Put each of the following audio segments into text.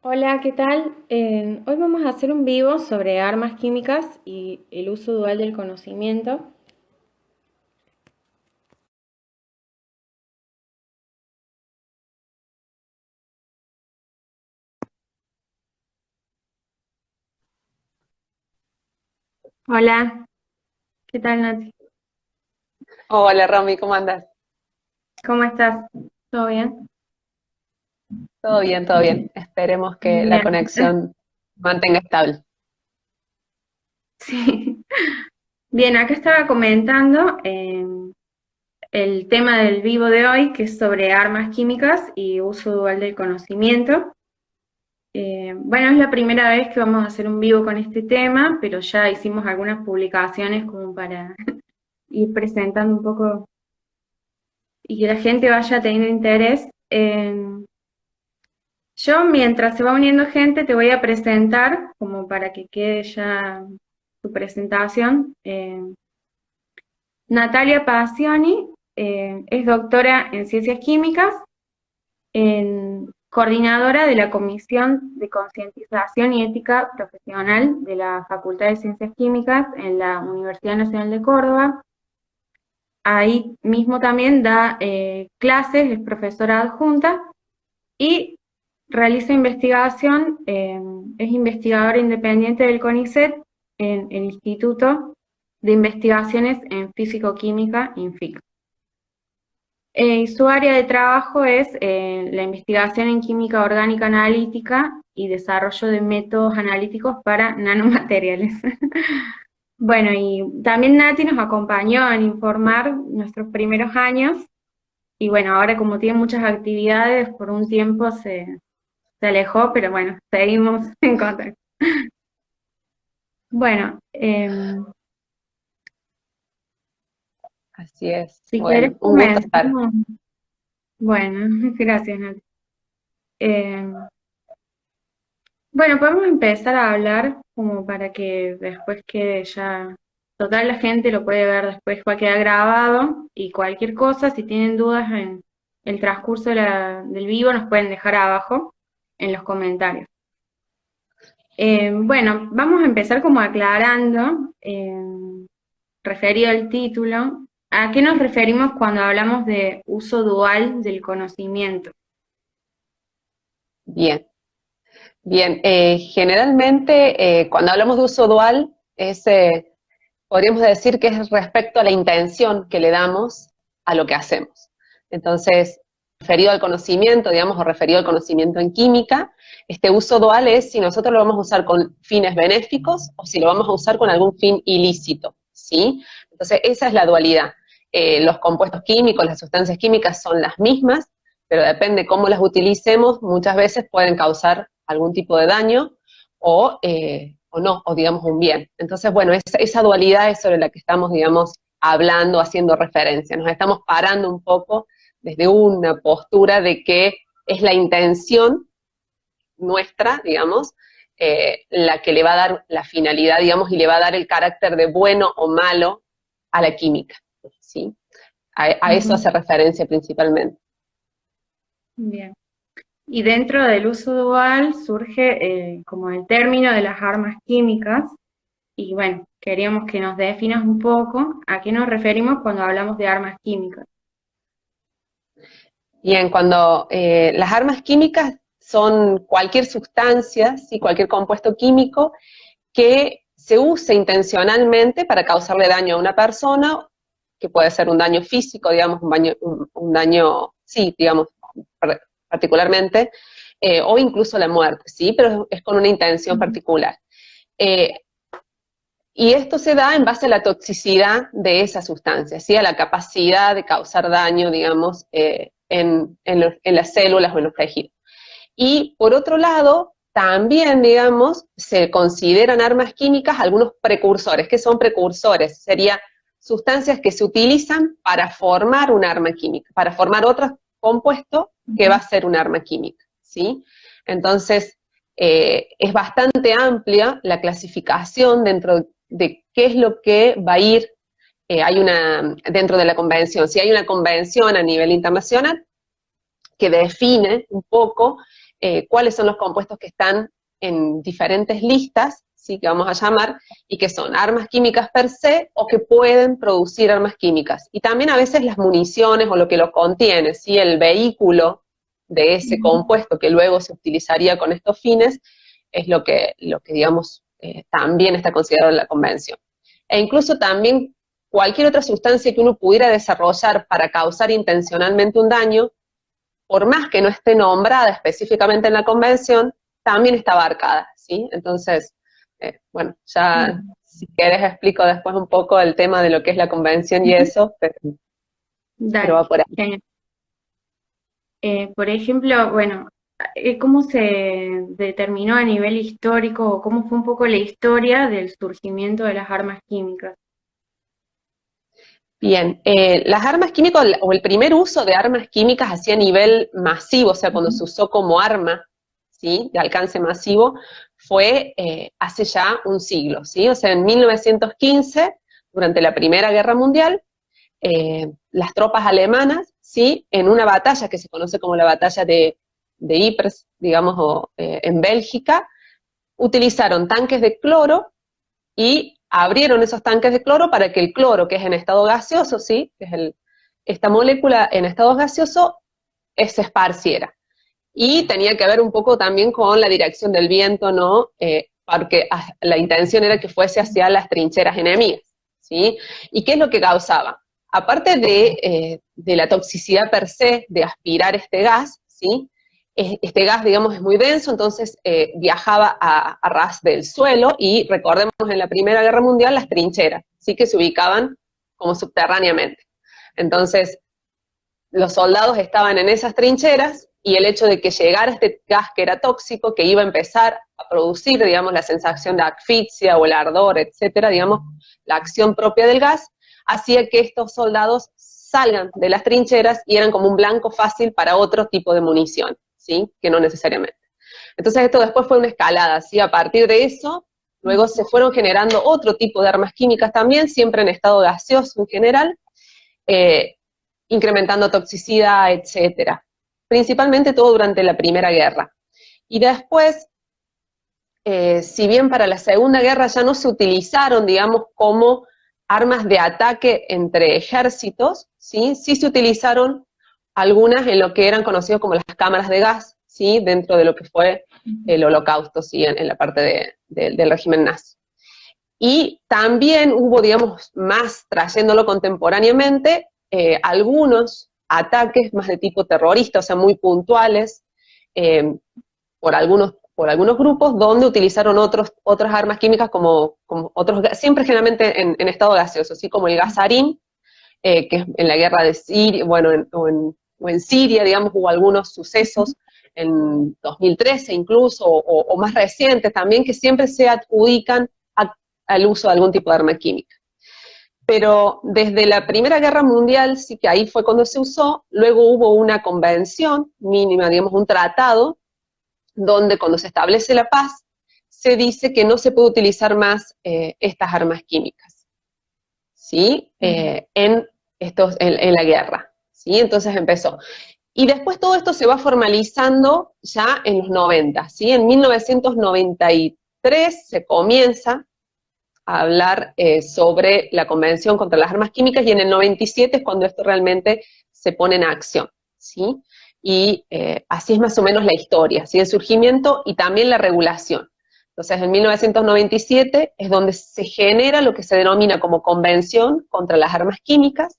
Hola, ¿qué tal? Hoy vamos a hacer un vivo sobre armas químicas y el uso dual del conocimiento. Hola, ¿qué tal, Nati? Hola Romy, ¿cómo andas? ¿Cómo estás? ¿Todo bien? Todo bien, todo bien. Esperemos que la Bien, conexión mantenga estable. sí. Bien, acá estaba comentando el tema del vivo de hoy, que es sobre armas químicas y uso dual del conocimiento. Bueno, es la primera vez que vamos a hacer un vivo con este tema, pero ya hicimos algunas publicaciones como para ir presentando un poco y que la gente vaya teniendo interés. Yo, mientras se va uniendo gente, te voy a presentar, como para que quede ya tu presentación. Natalia Pacioni es doctora en Ciencias Químicas, coordinadora de la Comisión de Concientización y Ética Profesional de la Facultad de Ciencias Químicas en la Universidad Nacional de Córdoba. Ahí mismo también da clases, es profesora adjunta y realiza investigación, es investigadora independiente del CONICET en el Instituto de Investigaciones en Físico-Química, INFIC. Su área de trabajo es la investigación en química orgánica analítica y desarrollo de métodos analíticos para nanomateriales. Bueno, y también Nati nos acompañó en informar nuestros primeros años y bueno, ahora como tiene muchas actividades, por un tiempo se alejó, pero bueno, seguimos en contacto. Bueno, Así es. si querés Bueno, un gusto estar. comenzamos. Bueno, gracias, Nati. Eh, bueno, podemos empezar a hablar como para que después quede ya, total la gente lo puede ver después, va a quedar grabado y cualquier cosa, si tienen dudas en el transcurso del vivo, nos pueden dejar abajo en los comentarios. Bueno, vamos a empezar como aclarando, referido al título, ¿a qué nos referimos cuando hablamos de uso dual del conocimiento? Bien, bien. Generalmente, cuando hablamos de uso dual, podríamos decir que es respecto a la intención que le damos a lo que hacemos. Entonces, referido al conocimiento, digamos, o referido al conocimiento en química, este uso dual es si nosotros lo vamos a usar con fines benéficos o si lo vamos a usar con algún fin ilícito, ¿sí? Entonces, esa es la dualidad. Los compuestos químicos, las sustancias químicas son las mismas, pero depende cómo las utilicemos, muchas veces pueden causar algún tipo de daño o no, o digamos un bien. Entonces, bueno, esa dualidad es sobre la que estamos, digamos, hablando, haciendo referencia. Nos estamos parando un poco desde una postura de que es la intención nuestra, digamos, la que le va a dar la finalidad, digamos, y le va a dar el carácter de bueno o malo a la química, ¿sí? A eso Ujú. hace referencia principalmente. Bien. Y dentro del uso dual surge como el término de las armas químicas. Y bueno, queríamos que nos definas un poco a qué nos referimos cuando hablamos de armas químicas. Bien, cuando las armas químicas son cualquier sustancia, ¿sí? Cualquier compuesto químico que se use intencionalmente para causarle daño a una persona, que puede ser un daño físico, digamos, un daño, sí, digamos, particularmente, o incluso la muerte, ¿sí? Pero es con una intención Ujú. particular. Eh, y esto se da en base a la toxicidad de esa sustancia, ¿sí? A la capacidad de causar daño, digamos, en las células o en los tejidos. Y por otro lado, también, digamos, se consideran armas químicas algunos precursores. ¿Qué son precursores? Serían sustancias que se utilizan para formar un arma química, para formar otro compuesto que va Ujú. a ser un arma química, ¿sí? Entonces, es bastante amplia la clasificación dentro de qué es lo que va a ir, dentro de la convención. Si hay una convención a nivel internacional que define un poco cuáles son los compuestos que están en diferentes listas, ¿sí? Que vamos a llamar, y que son armas químicas per se o que pueden producir armas químicas. Y también a veces las municiones o lo que lo contiene, ¿sí? El vehículo de ese compuesto que luego se utilizaría con estos fines es lo que digamos, también está considerado en la convención. E incluso también cualquier otra sustancia que uno pudiera desarrollar para causar intencionalmente un daño, por más que no esté nombrada específicamente en la convención, también está abarcada, ¿sí? Entonces, bueno, ya si querés explico después un poco el tema de lo que es la convención y eso, pero Dale. va por ahí. Genial. Por ejemplo, bueno, ¿cómo se determinó a nivel histórico o cómo fue un poco la historia del surgimiento de las armas químicas? Bien, las armas químicas o el primer uso de armas químicas así a nivel masivo, o sea, cuando se usó como arma, ¿sí? De alcance masivo, fue hace ya un siglo, ¿sí? O sea, en 1915, durante la Primera Guerra Mundial, las tropas alemanas, ¿sí? En una batalla que se conoce como la batalla de Ypres, digamos, en Bélgica, utilizaron tanques de cloro y abrieron esos tanques de cloro para que el cloro, que es en estado gaseoso, ¿sí? Que es esta molécula en estado gaseoso, se esparciera. Y tenía que ver un poco también con la dirección del viento, ¿no? Porque la intención era que fuese hacia las trincheras enemigas, ¿sí? ¿Y qué es lo que causaba? Aparte de la toxicidad per se de aspirar este gas, ¿sí? Este gas, digamos, es muy denso, entonces viajaba a ras del suelo y recordemos en la Primera Guerra Mundial las trincheras, ¿sí? Que se ubicaban como subterráneamente. Entonces, los soldados estaban en esas trincheras y el hecho de que llegara este gas que era tóxico, que iba a empezar a producir, digamos, la sensación de asfixia o el ardor, etcétera, digamos, la acción propia del gas, hacía que estos soldados salgan de las trincheras y eran como un blanco fácil para otro tipo de munición, ¿sí? Que no necesariamente. Entonces esto después fue una escalada, ¿sí? A partir de eso, luego se fueron generando otro tipo de armas químicas también, siempre en estado gaseoso en general, eh, incrementando toxicidad, etcétera. Principalmente todo durante la Primera Guerra. Y después, si bien para la Segunda Guerra ya no se utilizaron, digamos, como armas de ataque entre ejércitos, ¿sí? Sí se utilizaron algunas en lo que eran conocidos como las cámaras de gas, ¿sí? Dentro de lo que fue el Holocausto, ¿sí? En la parte del régimen nazi. Y también hubo, digamos, más trayéndolo contemporáneamente, algunos ataques más de tipo terrorista, o sea, muy puntuales, eh, por algunos grupos, donde utilizaron otras armas químicas como otros, siempre generalmente en estado gaseoso, así como el gas sarín, que es en la guerra de Siria, bueno, o en Siria, digamos, hubo algunos sucesos en 2013 incluso, o más recientes también, que siempre se adjudican al uso de algún tipo de arma química. Pero desde la Primera Guerra Mundial, sí que ahí fue cuando se usó, luego hubo una convención mínima, digamos, un tratado, donde cuando se establece la paz, se dice que no se puede utilizar más estas armas químicas, ¿sí? En la guerra, ¿sí? Entonces empezó. Y después todo esto se va formalizando ya en los 90, ¿sí? En 1993 se comienza a hablar sobre la Convención contra las Armas Químicas y en el 97 es cuando esto realmente se pone en acción, ¿sí? Y así es más o menos la historia, ¿sí? El surgimiento y también la regulación. Entonces, en 1997 es donde se genera lo que se denomina como Convención contra las Armas Químicas,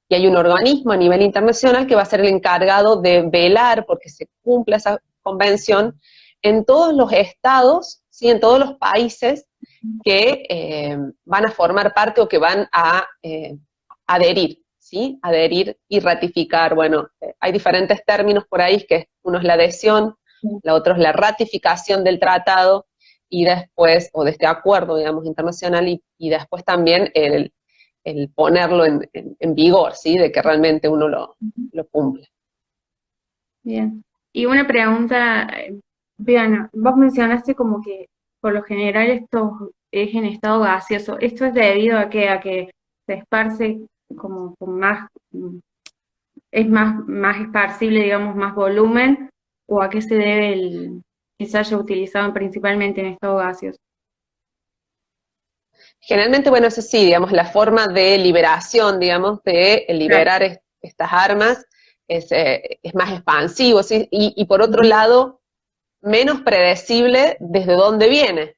y hay un organismo a nivel internacional que va a ser el encargado de velar porque se cumpla esa convención en todos los estados, ¿sí? En todos los países que van a formar parte o que van a adherir, ¿sí? Adherir y ratificar. Bueno, hay diferentes términos por ahí, que uno es la adhesión, la otra es la ratificación del tratado, y después, o de este acuerdo, digamos, internacional, y después también el ponerlo en vigor, ¿sí? De que realmente uno lo cumple. Bien. Y una pregunta, Diana, vos mencionaste como que por lo general esto es en estado gaseoso. ¿Esto es debido a que se esparce como con más, es más esparcible, digamos, más volumen? o a qué se debe que se haya utilizado principalmente en estados gaseosos. Generalmente, bueno, eso sí, digamos, la forma de liberación, digamos, de Claro. liberar estas armas es más expansivo, ¿sí? Y por otro lado, menos predecible desde dónde viene,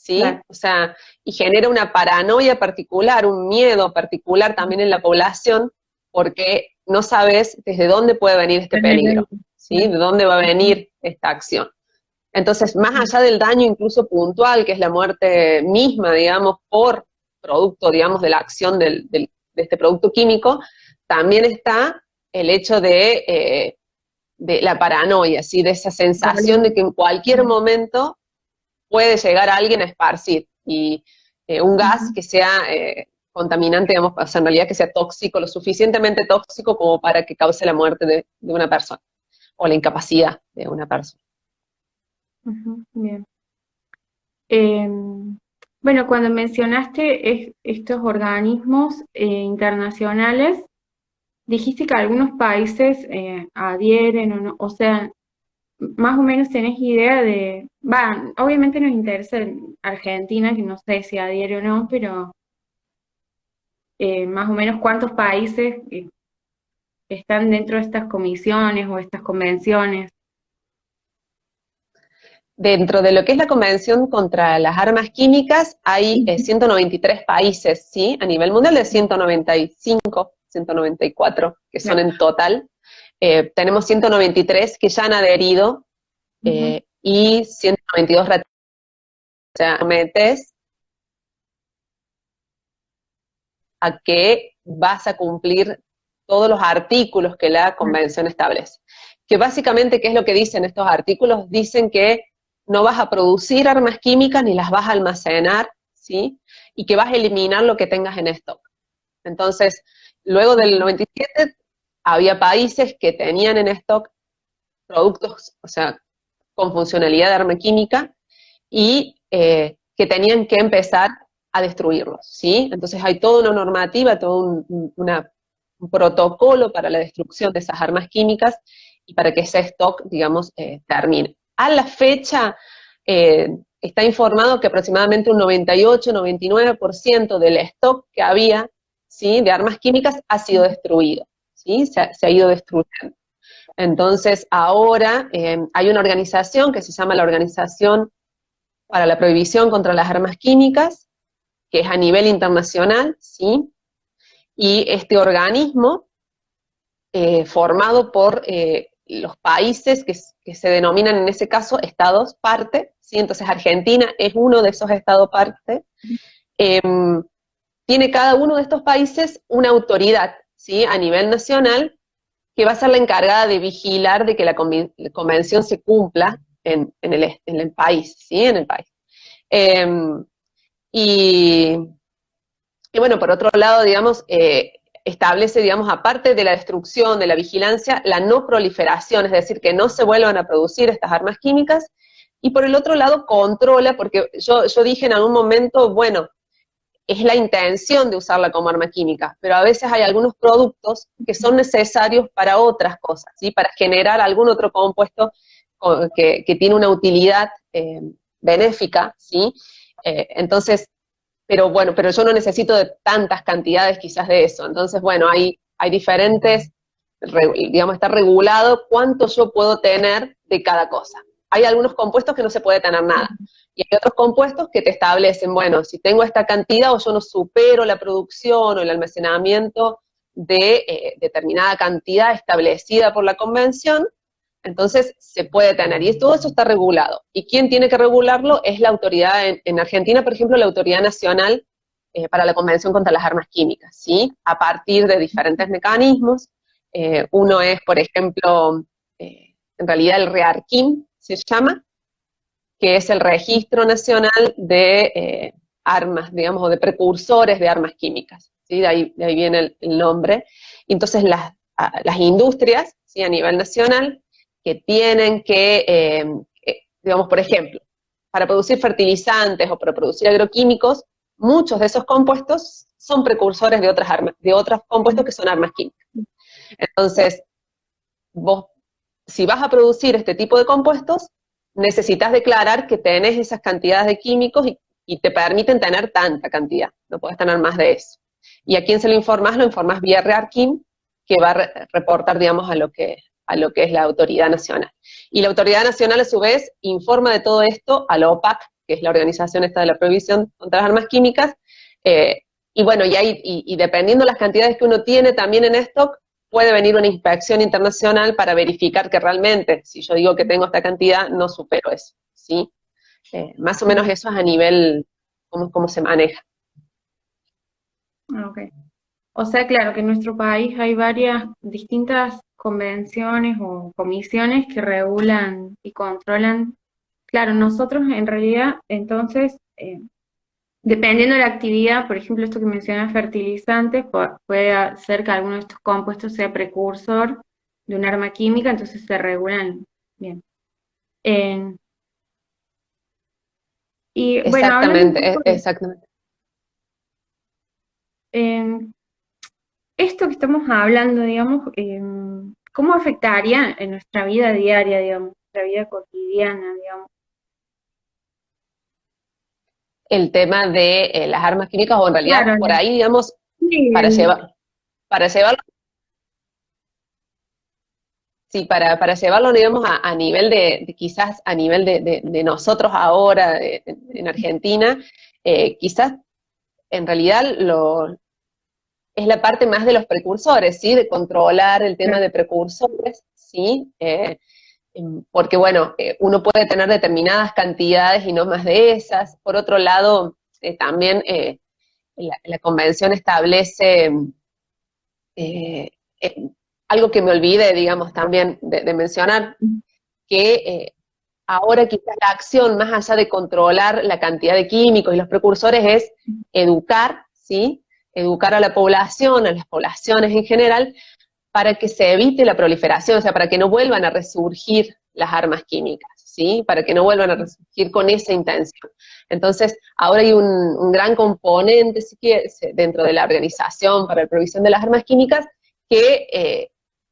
Claro. ¿sí? O sea, y genera una paranoia particular, un miedo particular también en la población, porque no sabes desde dónde puede venir este peligro, ¿sí? De dónde va a venir esta acción. Entonces, más allá del daño incluso puntual, que es la muerte misma, digamos, por producto, digamos, de la acción de este producto químico, también está el hecho de la paranoia, ¿sí? De esa sensación de que en cualquier momento puede llegar alguien a esparcir y un gas que sea contaminante, digamos, o sea, en realidad que sea tóxico, lo suficientemente tóxico como para que cause la muerte de una persona o la incapacidad de una persona. Bien. Eh, bueno, cuando mencionaste estos organismos internacionales, dijiste que algunos países adhieren o no, o sea, más o menos tenés idea obviamente nos interesa en Argentina, que no sé si adhiere o no, pero más o menos cuántos países están dentro de estas comisiones o estas convenciones. Dentro de lo que es la Convención contra las Armas Químicas hay 193 países, ¿sí? A nivel mundial de 195, 194 que son Claro. en total. Tenemos 193 que ya han adherido y 192 ratificados. O sea, metes a que vas a cumplir todos los artículos que la Convención establece. Que básicamente, ¿qué es lo que dicen estos artículos? Dicen que no vas a producir armas químicas ni las vas a almacenar, ¿sí? Y que vas a eliminar lo que tengas en stock. Entonces, luego del 97, había países que tenían en stock productos, o sea, con funcionalidad de arma química, y que tenían que empezar a destruirlos, ¿sí? Entonces hay toda una normativa, todo un protocolo para la destrucción de esas armas químicas y para que ese stock, digamos, termine. A la fecha está informado que aproximadamente un 98-99% del stock que había, ¿sí?, de armas químicas ha sido destruido, ¿sí? Se ha ido destruyendo. Entonces, ahora hay una organización que se llama la Organización para la Prohibición contra las Armas Químicas, que es a nivel internacional, ¿sí? Y este organismo, formado por los países que se denominan en ese caso estados parte, ¿sí? Entonces Argentina es uno de esos estados parte, eh, tiene cada uno de estos países una autoridad, ¿sí?, a nivel nacional, que va a ser la encargada de vigilar de que la convención se cumpla en el país, ¿sí?, en el país. Eh, y, y, bueno, por otro lado, digamos, establece, digamos, aparte de la destrucción, de la vigilancia, la no proliferación, es decir, que no se vuelvan a producir estas armas químicas, y por el otro lado controla, porque yo dije en algún momento, bueno, es la intención de usarla como arma química, pero a veces hay algunos productos que son necesarios para otras cosas, ¿sí?, para generar algún otro compuesto que tiene una utilidad benéfica, ¿sí? Entonces, pero bueno, pero yo no necesito de tantas cantidades quizás de eso. Entonces, bueno, hay diferentes, digamos, está regulado cuánto yo puedo tener de cada cosa. Hay algunos compuestos que no se puede tener nada. Y hay otros compuestos que te establecen, bueno, si tengo esta cantidad o yo no supero la producción o el almacenamiento de determinada cantidad establecida por la convención, entonces se puede tener. Y todo eso está regulado. ¿Y quién tiene que regularlo? Es la autoridad, en Argentina, por ejemplo, la Autoridad Nacional para la Convención contra las Armas Químicas, ¿sí? A partir de diferentes mecanismos. Uno es, por ejemplo, en realidad el REARQUIM se llama, que es el Registro Nacional de Armas, digamos, o de precursores de armas químicas, ¿sí? De ahí viene el nombre. Y entonces las industrias, ¿sí?, a nivel nacional, que tienen digamos, por ejemplo, para producir fertilizantes o para producir agroquímicos, muchos de esos compuestos son precursores de otras armas, de otros compuestos que son armas químicas. Entonces, vos si vas a producir este tipo de compuestos, necesitas declarar que tenés esas cantidades de químicos y te permiten tener tanta cantidad, no puedes tener más de eso. ¿Y a quién se lo informás vía REARKIM, que va a reportar, digamos, a lo que es la autoridad nacional. Y la autoridad nacional, a su vez, informa de todo esto a la OPAC, que es la organización esta de la prohibición contra las armas químicas, y bueno, y dependiendo de las cantidades que uno tiene también en stock, puede venir una inspección internacional para verificar que realmente, si yo digo que tengo esta cantidad, no supero eso, ¿sí? Más o menos eso es a nivel, cómo se maneja. Ok. O sea, claro que en nuestro país hay varias distintas convenciones o comisiones que regulan y controlan. Claro, nosotros en realidad, entonces, dependiendo de la actividad, por ejemplo, esto que mencionas, fertilizantes, puede ser que alguno de estos compuestos sea precursor de un arma química, entonces se regulan bien. En- y bueno, hablando un Exactamente, poco exactamente. de esto que estamos hablando, digamos, ¿cómo afectaría en nuestra vida diaria, digamos, nuestra vida cotidiana, digamos? El tema de las armas químicas, o en realidad Claro, por ahí, digamos, sí, para llevar, para llevarlo, sí, para llevarlo, digamos, a nivel quizás a nivel de nosotros ahora, en Argentina, quizás en realidad es la parte más de los precursores, ¿sí? De controlar el tema claro, de precursores, ¿sí? Porque, bueno, uno puede tener determinadas cantidades y no más de esas. Por otro lado, también la convención establece eh, eh, algo que me olvidé, digamos, también de mencionar, que ahora quizás la acción, más allá de controlar la cantidad de químicos y los precursores, es educar, ¿sí? Educar a la población, a las poblaciones en general, para que se evite la proliferación, o sea, para que no vuelvan a resurgir las armas químicas, ¿sí? Para que no vuelvan a resurgir con esa intención. Entonces, ahora hay un gran componente, si quieres, dentro de la Organización para la Prohibición de las Armas Químicas, que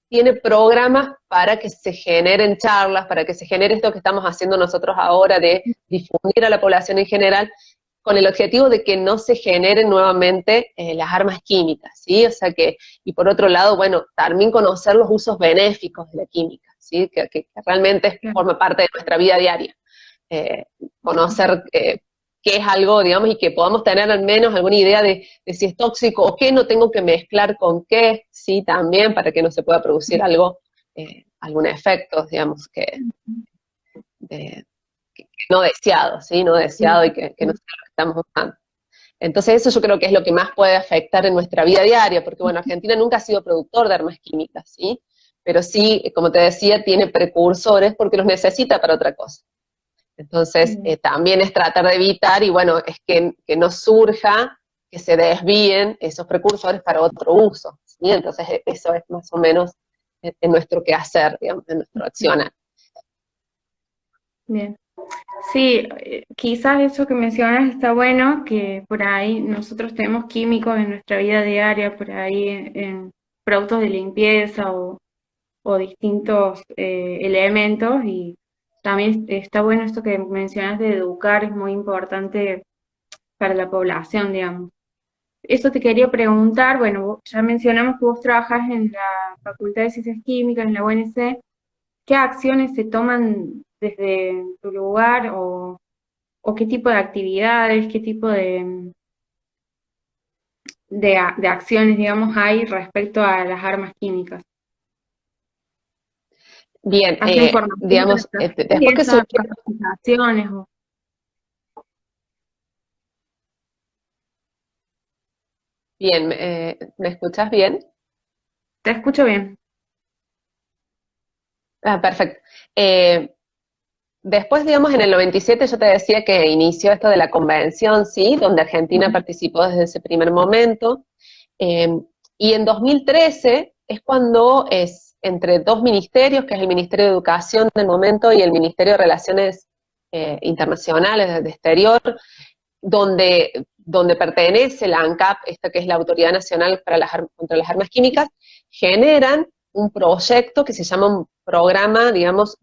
tiene programas para que se generen charlas, para que se genere esto que estamos haciendo nosotros ahora de difundir a la población en general, con el objetivo de que no se generen nuevamente las armas químicas, ¿sí? O sea que, y por otro lado, bueno, también conocer los usos benéficos de la química, ¿sí? Que realmente claro, forma parte de nuestra vida diaria. Eh, Conocer qué es algo, digamos, y que podamos tener al menos alguna idea de si es tóxico o qué no tengo que mezclar con qué, sí, también, para que no se pueda producir algo, algún efecto, digamos, de, no deseado, ¿sí? No deseado y que no sea lo que estamos buscando. Entonces eso yo creo que es lo que más puede afectar en nuestra vida diaria, porque bueno, Argentina nunca ha sido productor de armas químicas, ¿sí? Pero sí, como te decía, tiene precursores porque los necesita para otra cosa. Entonces, también es tratar de evitar, y bueno, es que no surja, que se desvíen esos precursores para otro uso, ¿sí? Entonces, eso es más o menos en nuestro quehacer, digamos, en nuestro accionar. bien. Sí, quizás eso que mencionas está bueno, que por ahí nosotros tenemos químicos en nuestra vida diaria, por ahí en productos de limpieza o distintos elementos, y también está bueno esto que mencionas de educar, es muy importante para la población, digamos. Eso te quería preguntar, bueno, ya mencionamos que vos trabajás en la Facultad de Ciencias Químicas, en la UNC. ¿Qué acciones se toman desde tu lugar o qué tipo de actividades, qué tipo de acciones, digamos, hay respecto a las armas químicas? Bien, ¿Hacen formación para digamos, estas después que piezas, surgió, capacitaciones? bien, ¿me escuchas bien? Te escucho bien. Ah, perfecto. Después, digamos, en el 97 yo te decía que inició esto de la convención, ¿sí? Donde Argentina participó desde ese primer momento. Eh, y en 2013 es cuando es entre dos ministerios, que es el Ministerio de Educación del momento y el Ministerio de Relaciones Internacionales de Exterior, donde pertenece la ANCAP, esta que es la Autoridad Nacional para contra las Armas Químicas, generan un proyecto que se llama un programa, digamos,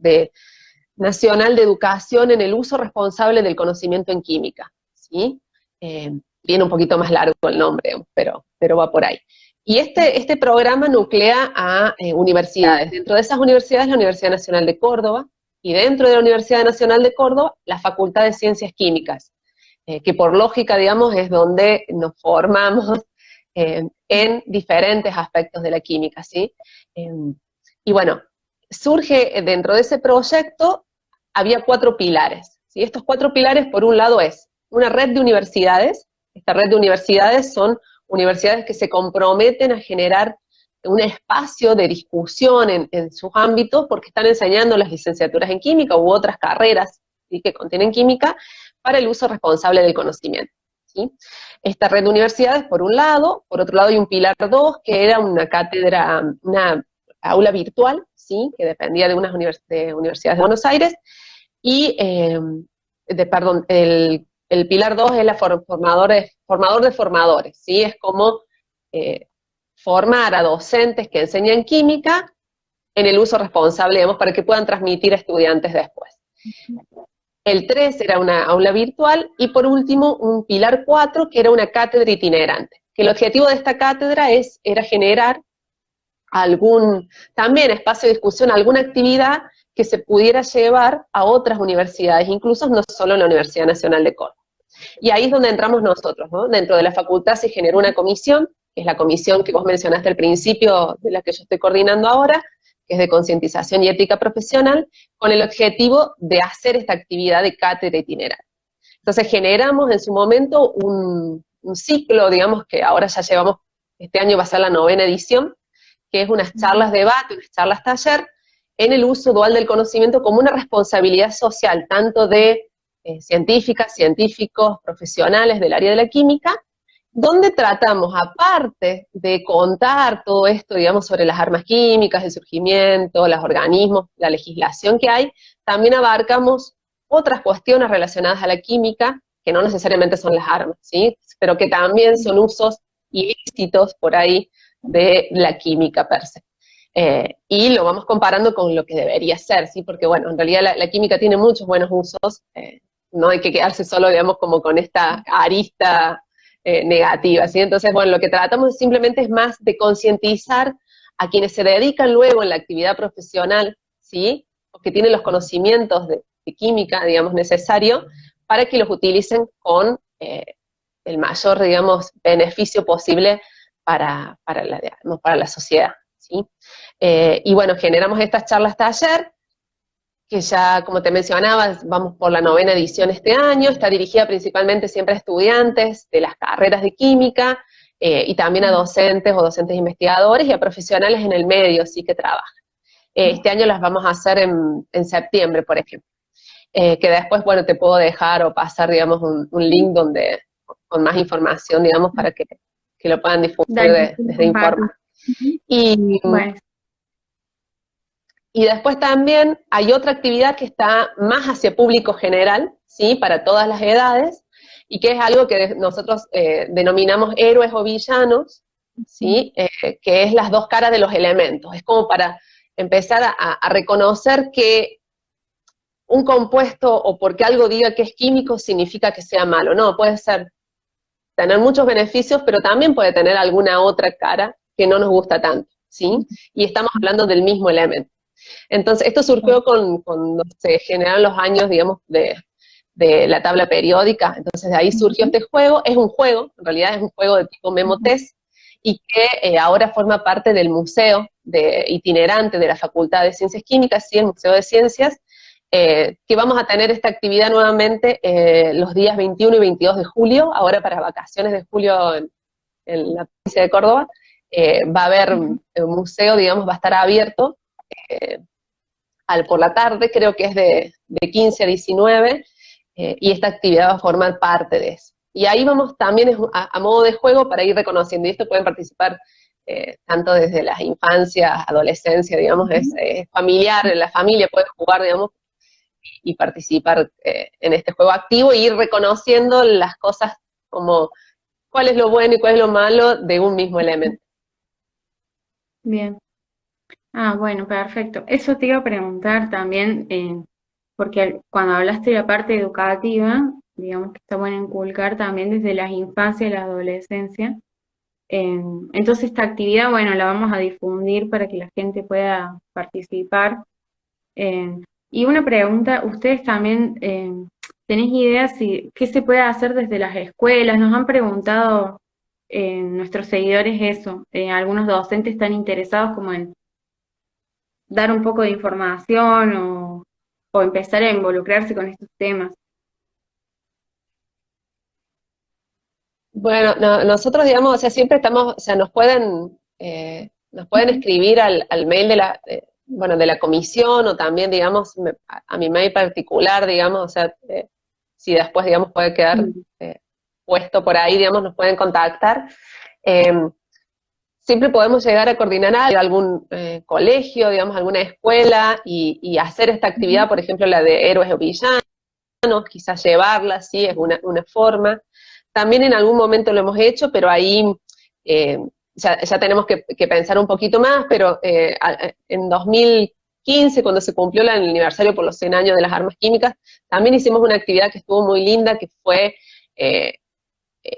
nacional de educación en el uso responsable del conocimiento en química, ¿sí? Viene un poquito más largo el nombre, pero va por ahí. Y este programa nuclea a universidades. Dentro de esas universidades, la Universidad Nacional de Córdoba, y dentro de la Universidad Nacional de Córdoba, la Facultad de Ciencias Químicas, que por lógica, digamos, es donde nos formamos en diferentes aspectos de la química, ¿sí? Y bueno, surge dentro de ese proyecto, había 4 pilares, ¿sí? Estos 4 pilares, por un lado, es una red de universidades. Esta red de universidades son universidades que se comprometen a generar un espacio de discusión en sus ámbitos porque están enseñando las licenciaturas en química u otras carreras, ¿sí?, que contienen química para el uso responsable del conocimiento, ¿sí? Esta red de universidades, por un lado. Por otro lado, hay un pilar 2, que era una cátedra, una aula virtual, ¿sí?, que dependía de unas universidades de Buenos Aires, y, perdón, el pilar 2 es formador de formadores, ¿sí? Es como formar a docentes que enseñan química en el uso responsable, digamos, para que puedan transmitir a estudiantes después. El 3 era una aula virtual, y por último, un pilar 4, que era una cátedra itinerante, que el objetivo de esta cátedra era generar algún, también espacio de discusión, alguna actividad que se pudiera llevar a otras universidades, incluso no solo la Universidad Nacional de Córdoba. Y ahí es donde entramos nosotros, ¿no? Dentro de la facultad se generó una comisión, que es la comisión que vos mencionaste al principio, de la que yo estoy coordinando ahora, que es de concientización y ética profesional, con el objetivo de hacer esta actividad de cátedra itinerante. Entonces generamos en su momento un ciclo, digamos, que ahora ya llevamos, este año va a ser la 9ª edición, que es unas charlas debate, unas charlas taller, en el uso dual del conocimiento como una responsabilidad social, tanto de científicas, científicos, profesionales del área de la química, donde tratamos, aparte de contar todo esto, digamos, sobre las armas químicas, el surgimiento, los organismos, la legislación que hay, también abarcamos otras cuestiones relacionadas a la química, que no necesariamente son las armas, ¿sí?, pero que también son usos ilícitos por ahí de la química per se. Y lo vamos comparando con lo que debería ser, ¿sí? Porque, bueno, en realidad la química tiene muchos buenos usos, no hay que quedarse solo, digamos, como con esta arista negativa, ¿sí? Entonces, bueno, lo que tratamos simplemente es más de concientizar a quienes se dedican luego en la actividad profesional, ¿sí?, o que tienen los conocimientos de química, digamos, necesarios, para que los utilicen con el mayor, digamos, beneficio posible para la sociedad, ¿sí? Y bueno, generamos estas charlas taller, que ya, como te mencionaba, vamos por la 9ª edición este año, está dirigida principalmente siempre a estudiantes de las carreras de química, y también a docentes o docentes investigadores y a profesionales en el medio, sí, que trabajan. Este año las vamos a hacer en septiembre, por ejemplo. Que después, bueno, te puedo dejar o pasar, digamos, un link con más información, digamos, para que lo puedan difundir desde Informa. Y, bueno. Y después también hay otra actividad que está más hacia público general, ¿sí?, para todas las edades, y que es algo que nosotros denominamos héroes o villanos, ¿sí?, que es las 2 caras de los elementos. Es como para empezar a reconocer que un compuesto, o porque algo diga que es químico, significa que sea malo. No, puede tener muchos beneficios, pero también puede tener alguna otra cara que no nos gusta tanto, ¿sí? Y estamos hablando del mismo elemento. Entonces, esto surgió cuando se generaron los años, digamos, de la tabla periódica. Entonces, de ahí surgió este juego. Es un juego, en realidad es un juego de tipo memotest, y que ahora forma parte del museo itinerante de la Facultad de Ciencias Químicas, ¿sí?, el Museo de Ciencias, que vamos a tener esta actividad nuevamente los días 21 y 22 de julio, ahora para vacaciones de julio en la provincia de Córdoba. Va a haber un museo, digamos, va a estar abierto por la tarde, creo que es de 15 a 19, y esta actividad va a formar parte de eso. Y ahí vamos también a modo de juego para ir reconociendo, y esto pueden participar tanto desde las infancias, adolescencia, digamos, es familiar, la familia puede jugar, digamos, y participar en este juego activo, e ir reconociendo las cosas como cuál es lo bueno y cuál es lo malo de un mismo elemento. Bien. Ah, bueno, perfecto. Eso te iba a preguntar también, porque cuando hablaste de la parte educativa, digamos que está bueno inculcar también desde las infancias y la adolescencia. Entonces esta actividad, bueno, la vamos a difundir para que la gente pueda participar. Eh, y una pregunta, ¿ustedes también tenéis ideas si qué se puede hacer desde las escuelas? Nos han preguntado nuestros seguidores eso. Algunos docentes están interesados como en dar un poco de información o empezar a involucrarse con estos temas. Bueno, nosotros, digamos, o sea, siempre estamos, o sea, nos pueden Ujú. escribir al mail de bueno, de la comisión o también, digamos, a mi mail particular, digamos, o sea, si después, digamos, puede quedar Mm. puesto por ahí, digamos, nos pueden contactar. Eh, Siempre podemos llegar a coordinar algún colegio, digamos, alguna escuela y hacer esta actividad, Ujú. por ejemplo, la de héroes o villanos, quizás llevarla, sí, es una forma. También en algún momento lo hemos hecho, pero ahí eh, ya tenemos que pensar un poquito más, pero en 2015, cuando se cumplió el aniversario por los 100 años de las armas químicas, también hicimos una actividad que estuvo muy linda, que fue eh,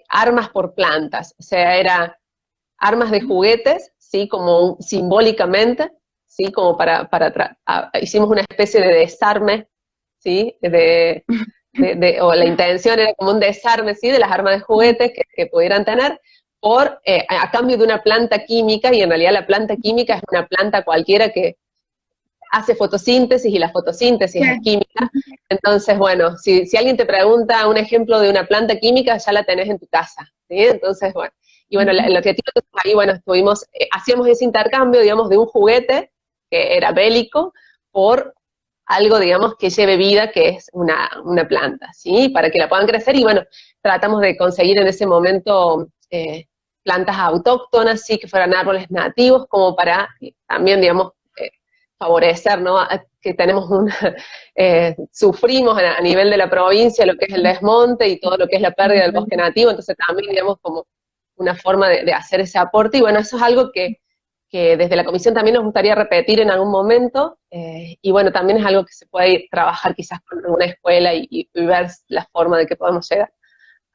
armas por plantas. O sea, era armas de juguetes, ¿sí? Como simbólicamente, ¿sí? Como hicimos una especie de desarme, ¿sí? O la intención era como un desarme, ¿sí? De las armas de juguetes que pudieran tener a cambio de una planta química, y en realidad la planta química es una planta cualquiera que hace fotosíntesis y la fotosíntesis es Sí. química. Entonces, bueno, si alguien te pregunta un ejemplo de una planta química, ya la tenés en tu casa, ¿sí? Entonces, bueno, y bueno, Ujú. el objetivo es ahí, bueno, hacíamos ese intercambio, digamos, de un juguete que era bélico por algo, digamos, que lleve vida, que es una planta, ¿sí? Para que la puedan crecer y, bueno, tratamos de conseguir en ese momento plantas autóctonas, sí, que fueran árboles nativos, como para también, digamos, favorecer, ¿no? Que tenemos sufrimos a nivel de la provincia lo que es el desmonte y todo lo que es la pérdida del bosque nativo, entonces también, digamos, como una forma de hacer ese aporte, y bueno, eso es algo que desde la comisión también nos gustaría repetir en algún momento, y bueno, también es algo que se puede trabajar quizás con una escuela y ver la forma de que podamos llegar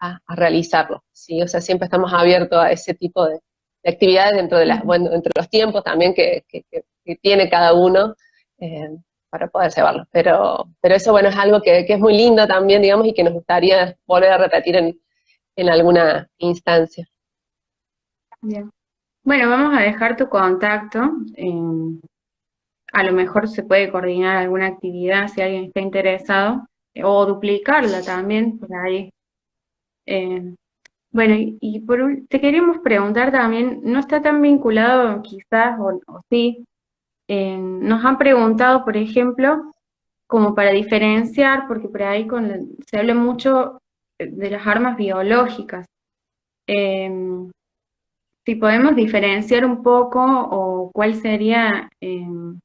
a realizarlo, ¿sí? O sea, siempre estamos abiertos a ese tipo de actividades dentro de bueno, entre los tiempos también que tiene cada uno eh, para poder llevarlo. Pero eso, bueno, es algo que es muy lindo también, digamos, y que nos gustaría volver a repetir en alguna instancia. Bien. Bueno, vamos a dejar tu contacto. A lo mejor se puede coordinar alguna actividad si alguien está interesado, o duplicarla también por ahí. Eh, bueno, te queríamos preguntar también, no está tan vinculado quizás, o sí, nos han preguntado, por ejemplo, como para diferenciar, porque por ahí se habla mucho de las armas biológicas. Eh, si podemos diferenciar un poco o cuál sería, si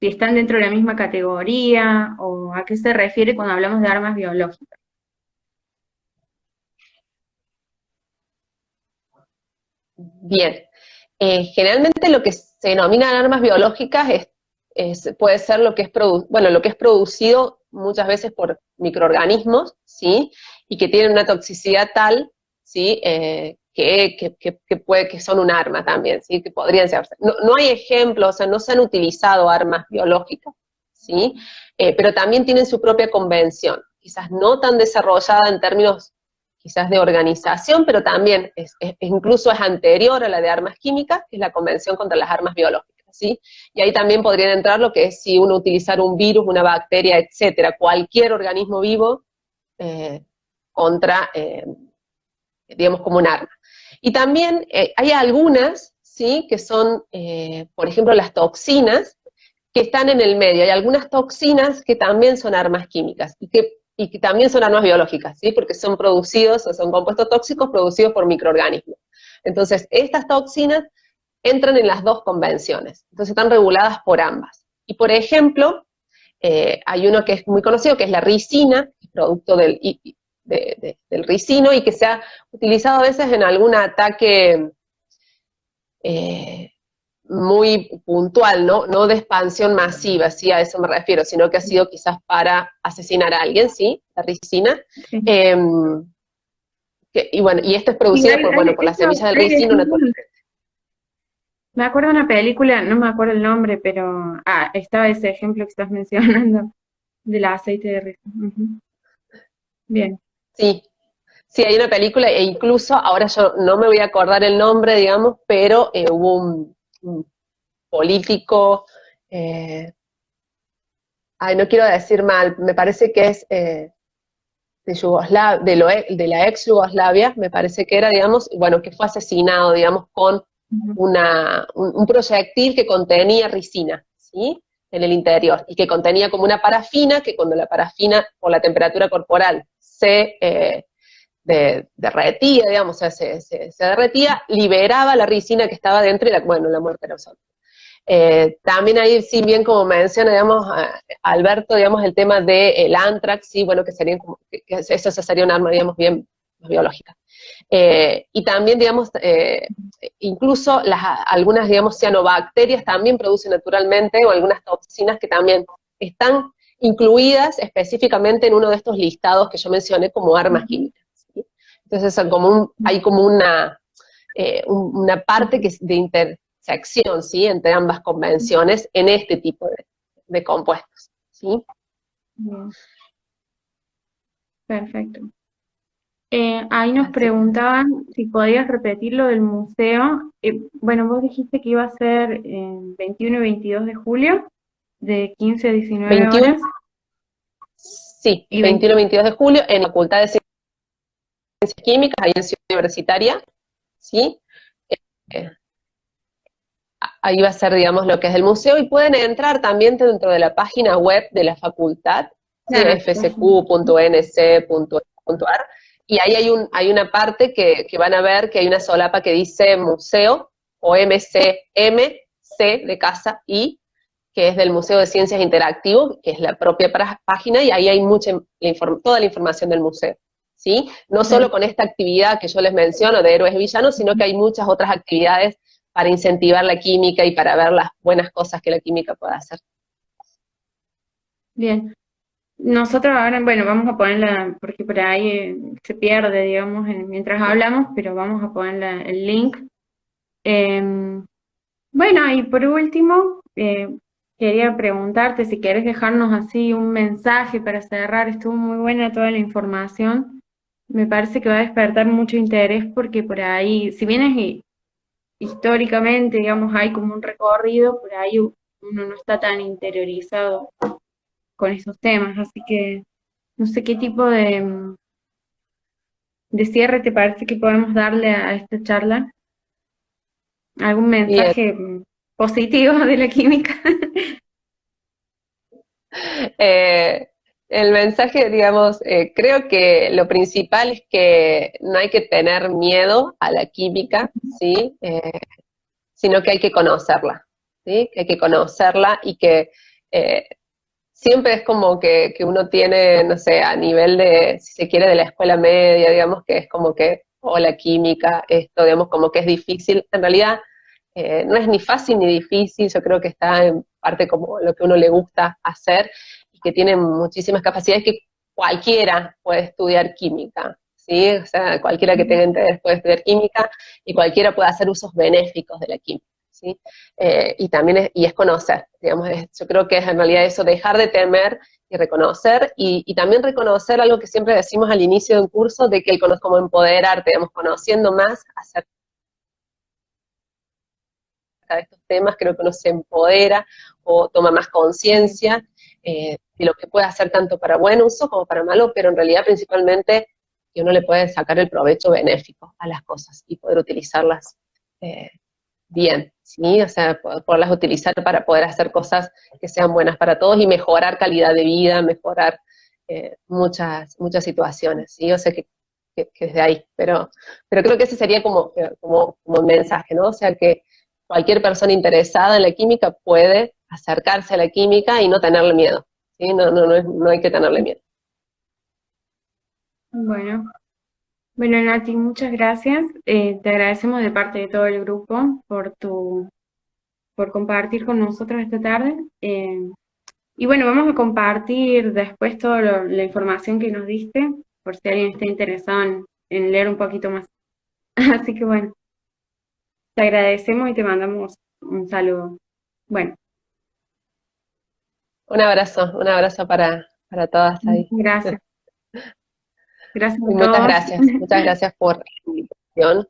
están dentro de la misma categoría o a qué se refiere cuando hablamos de armas biológicas. Bien. Generalmente lo que se denominan armas biológicas puede ser bueno, lo que es producido muchas veces por microorganismos, ¿sí? Y que tienen una toxicidad tal, ¿sí? Que son un arma también, ¿sí? Que podrían ser. No hay ejemplos, o sea, no se han utilizado armas biológicas, ¿sí? Pero también tienen su propia convención, quizás no tan desarrollada en términos quizás de organización, pero también incluso es anterior a la de armas químicas, que es la Convención contra las Armas Biológicas, ¿sí? Y ahí también podrían entrar lo que es si uno utilizar un virus, una bacteria, etcétera, cualquier organismo vivo eh, contra, digamos, como un arma. Y también hay algunas, ¿sí? Que son, por ejemplo, las toxinas, que están en el medio. Hay algunas toxinas que también son armas químicas y que también son armas biológicas, ¿sí? Porque son producidos, o son compuestos tóxicos producidos por microorganismos. Entonces, estas toxinas entran en las dos convenciones, entonces están reguladas por ambas. Y por ejemplo, hay uno que es muy conocido, que es la ricina, producto del ricino y que se ha utilizado a veces en algún ataque eh, muy puntual, ¿no? No de expansión masiva, sí, a eso me refiero, sino que ha sido quizás para asesinar a alguien, ¿sí? La ricina. Sí. Y bueno, y esto es Sí, producida por, bueno, por las semillas del hay ricino ejemplos. naturalmente. Me acuerdo de una película, no me acuerdo el nombre, pero estaba ese ejemplo que estás mencionando del aceite de ricino. Ujú. Bien. Sí, sí, hay una película, e incluso, ahora yo no me voy a acordar el nombre, digamos, pero hubo un político, eh, ay, no quiero decir mal, me parece que es de de la ex Yugoslavia, me parece que era, digamos, bueno, que fue asesinado, digamos, con Ujú. un proyectil que contenía ricina, ¿sí? En el interior, y que contenía como una parafina, que cuando la parafina, por la temperatura corporal, se derretía, digamos, o sea, se derretía, liberaba la ricina que estaba dentro y bueno, la muerte era absoluta. También ahí, sí, bien como menciona, digamos, Alberto, digamos, el tema del anthrax, sí, bueno, que sería como, que eso sería un arma, digamos, bien biológica. Y también, digamos, incluso algunas, digamos, cianobacterias también producen naturalmente, o algunas toxinas que también están incluidas específicamente en uno de estos listados que yo mencioné como armas Ujú. químicas, ¿sí? Entonces hay como una parte que es de intersección, ¿sí? Entre ambas convenciones en este tipo de compuestos, ¿sí? Bien, perfecto. Ahí nos Así que, preguntaban si podías repetir lo del museo. Bueno, vos dijiste que iba a ser 21 y 22 de julio, de 15 a 19 21, horas, sí, y 21 21. 22 de julio en la Facultad de Ciencias Químicas, ahí en Ciudad Universitaria, ¿sí? Eh, Ahí va a ser, digamos, lo que es el museo, y pueden entrar también dentro de la página web de la facultad, ¿sí? Claro, fsq.nc.ar, y ahí hay una parte que van a ver que hay una solapa que dice museo, o MCM, C de casa, y que es del Museo de Ciencias Interactivo, que es la propia página, y ahí hay toda la información del museo, ¿sí? No solo perfecto. con esta actividad que yo les menciono de héroes y villanos, sino que hay muchas otras actividades para incentivar la química y para ver las buenas cosas que la química puede hacer. Bien. Nosotros ahora, bueno, vamos a ponerla, porque por ahí se pierde, digamos, mientras hablamos, pero vamos a poner el link. Em, bueno, y por último, quería preguntarte si quieres dejarnos así un mensaje para cerrar. Estuvo muy buena toda la información. Me parece que va a despertar mucho interés porque por ahí, si bien es históricamente, digamos, hay como un recorrido, por ahí uno no está tan interiorizado con esos temas. Así que no sé qué tipo de cierre te parece que podemos darle a esta charla. ¿Algún Bien, mensaje positivo de la química? Eh, el mensaje, digamos, creo que lo principal es que no hay que tener miedo a la química, ¿sí? Sino que hay que conocerla, ¿sí? Que hay que conocerla y que eh, siempre es como que uno tiene, no sé, a nivel de, si se quiere, de la escuela media, digamos, que es como que, o la química, esto, digamos, como que es difícil. En realidad, no es ni fácil ni difícil, yo creo que está en parte como lo que a uno le gusta hacer y que tiene muchísimas capacidades que cualquiera puede estudiar química, ¿sí? O sea, cualquiera que tenga interés puede estudiar química y cualquiera puede hacer usos benéficos de la química, ¿sí? Y también es conocer, digamos, yo creo que es en realidad eso, dejar de temer y reconocer, y también reconocer algo que siempre decimos al inicio de un curso, de que como empoderarte, digamos, conociendo más acerca de estos temas, creo que uno se empodera o toma más conciencia de lo que puede hacer tanto para buen uso como para malo, pero en realidad principalmente que uno le puede sacar el provecho benéfico a las cosas y poder utilizarlas eh, bien, ¿sí? O sea, poderlas utilizar para poder hacer cosas que sean buenas para todos y mejorar calidad de vida, mejorar muchas situaciones, ¿sí? O sea, que desde ahí, pero creo que ese sería como un mensaje, ¿no? O sea, que cualquier persona interesada en la química puede acercarse a la química y no tenerle miedo, ¿sí? No hay que tenerle miedo. Bueno, bueno, Nati, muchas gracias. Te agradecemos de parte de todo el grupo por tu por compartir con nosotros esta tarde. Y bueno, vamos a compartir después toda la información que nos diste, por si alguien está interesado en leer un poquito más. Así que bueno, te agradecemos y te mandamos un saludo. Bueno, Un abrazo para todas ahí. gracias. Gracias Y a todos. muchas gracias por la invitación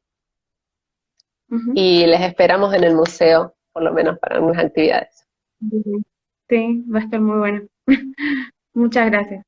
Ujú. y les esperamos en el museo, por lo menos para algunas actividades. Sí, va a estar muy bueno. Muchas gracias.